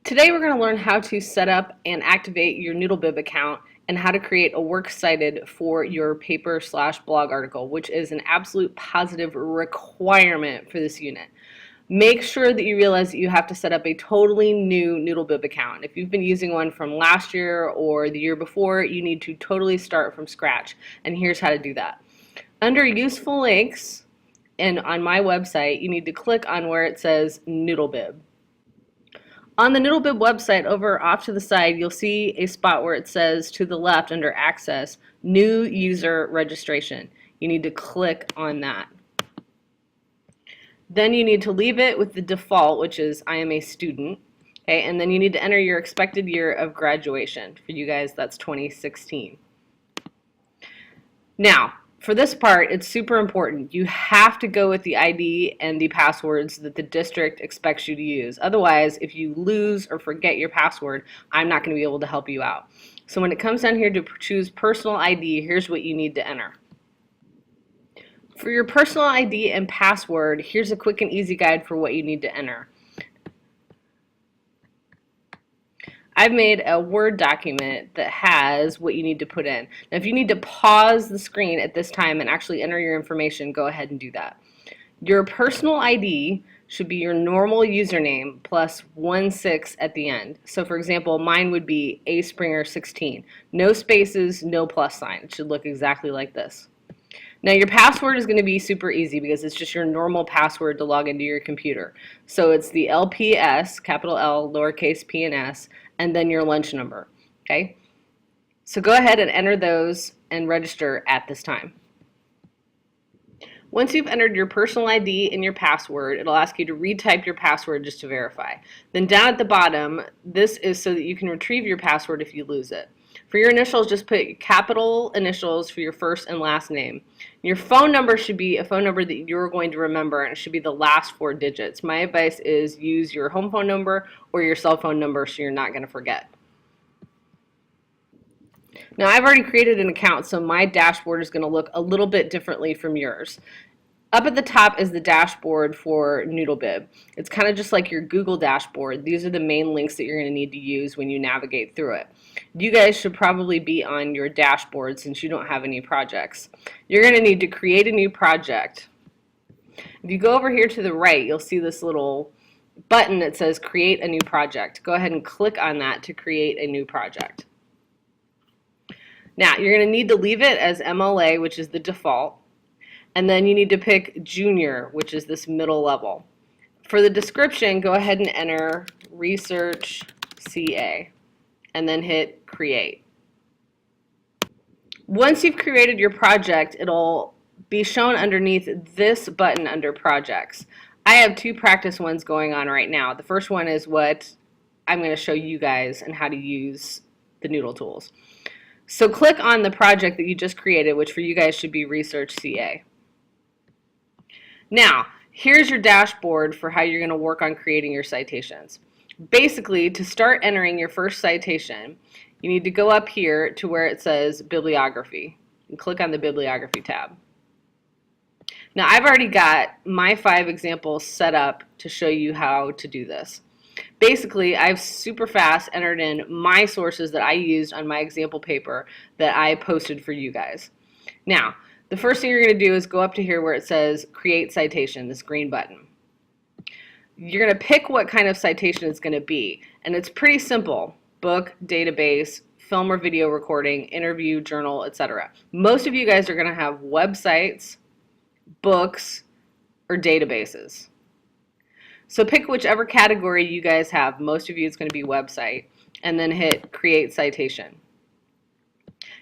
Today we're going to learn how to set up and activate your Noodlebib account and how to create a works cited for your paper/blog article, which is an absolute positive requirement for this unit. Make sure that you realize that you have to set up a totally new Noodlebib account. If you've been using one from last year or the year before, you need to totally start from scratch. And here's how to do that. Under useful links and on my website, you need to click on where it says Noodlebib. On the Noodlebib website, over off to the side, you'll see a spot where it says to the left under Access, New User Registration. You need to click on that. Then you need to leave it with the default, which is I am a student. Okay, and then you need to enter your expected year of graduation. For you guys, that's 2016. Now, for this part, it's super important. You have to go with the ID and the passwords that the district expects you to use. Otherwise, if you lose or forget your password, I'm not going to be able to help you out. So when it comes down here to choose personal ID, here's what you need to enter. For your personal ID and password, here's a quick and easy guide for what you need to enter. I've made a Word document that has what you need to put in. Now, if you need to pause the screen at this time and actually enter your information, go ahead and do that. Your personal ID should be your normal username plus 16 at the end. So for example, mine would be aspringer16. No spaces, no plus sign. It should look exactly like this. Now your password is going to be super easy because it's just your normal password to log into your computer. So it's the LPS, capital L, lowercase p and s, and then your lunch number. Okay? So go ahead and enter those and register at this time. Once you've entered your personal ID and your password, it'll ask you to retype your password just to verify. Then down at the bottom, this is so that you can retrieve your password if you lose it. For your initials, just put capital initials for your first and last name. Your phone number should be a phone number that you're going to remember, and it should be the last 4 digits. My advice is use your home phone number or your cell phone number so you're not going to forget. Now I've already created an account, so my dashboard is going to look a little bit differently from yours. Up at the top is the dashboard for Noodlebib. It's kind of just like your Google dashboard. These are the main links that you're going to need to use when you navigate through it. You guys should probably be on your dashboard since you don't have any projects. You're going to need to create a new project. If you go over here to the right, you'll see this little button that says Create a New Project. Go ahead and click on that to create a new project. Now, you're going to need to leave it as MLA, which is the default. And then you need to pick Junior, which is this middle level. For the description, go ahead and enter Research CA and then hit Create. Once you've created your project, it'll be shown underneath this button under Projects. I have 2 practice ones going on right now. The first one is what I'm going to show you guys and how to use the Noodle tools. So click on the project that you just created, which for you guys should be Research CA. Now, here's your dashboard for how you're going to work on creating your citations. Basically, to start entering your first citation, you need to go up here to where it says Bibliography and click on the Bibliography tab. Now, I've already got my 5 examples set up to show you how to do this. Basically, I've super fast entered in my sources that I used on my example paper that I posted for you guys. Now, the first thing you're going to do is go up to here where it says Create Citation, this green button. You're going to pick what kind of citation it's going to be, and it's pretty simple: book, database, film or video recording, interview, journal, etc. Most of you guys are going to have websites, books, or databases. So pick whichever category you guys have. Most of you it's going to be website, and then hit Create Citation.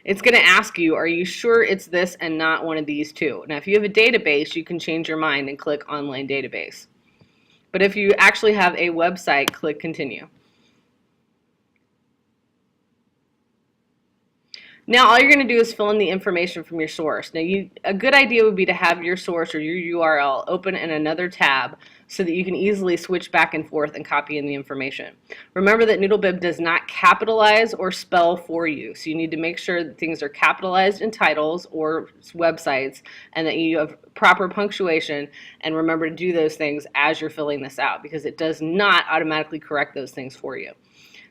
It's going to ask you, are you sure it's this and not one of these 2? Now, if you have a database, you can change your mind and click Online Database. But if you actually have a website, click Continue. Now, all you're going to do is fill in the information from your source. Now, a good idea would be to have your source or your URL open in another tab so that you can easily switch back and forth and copy in the information. Remember that Noodlebib does not capitalize or spell for you, so you need to make sure that things are capitalized in titles or websites and that you have proper punctuation, and remember to do those things as you're filling this out because it does not automatically correct those things for you.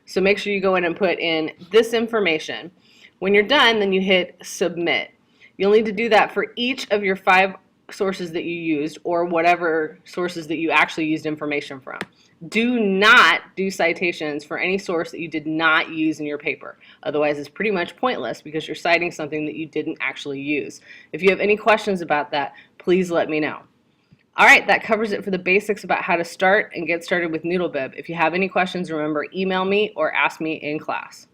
So make sure you go in and put in this information. When you're done, then you hit submit. You'll need to do that for each of your 5 sources that you used or whatever sources that you actually used information from. Do not do citations for any source that you did not use in your paper. Otherwise, it's pretty much pointless because you're citing something that you didn't actually use. If you have any questions about that, please let me know. All right, that covers it for the basics about how to start and get started with Noodlebib. If you have any questions, remember, email me or ask me in class.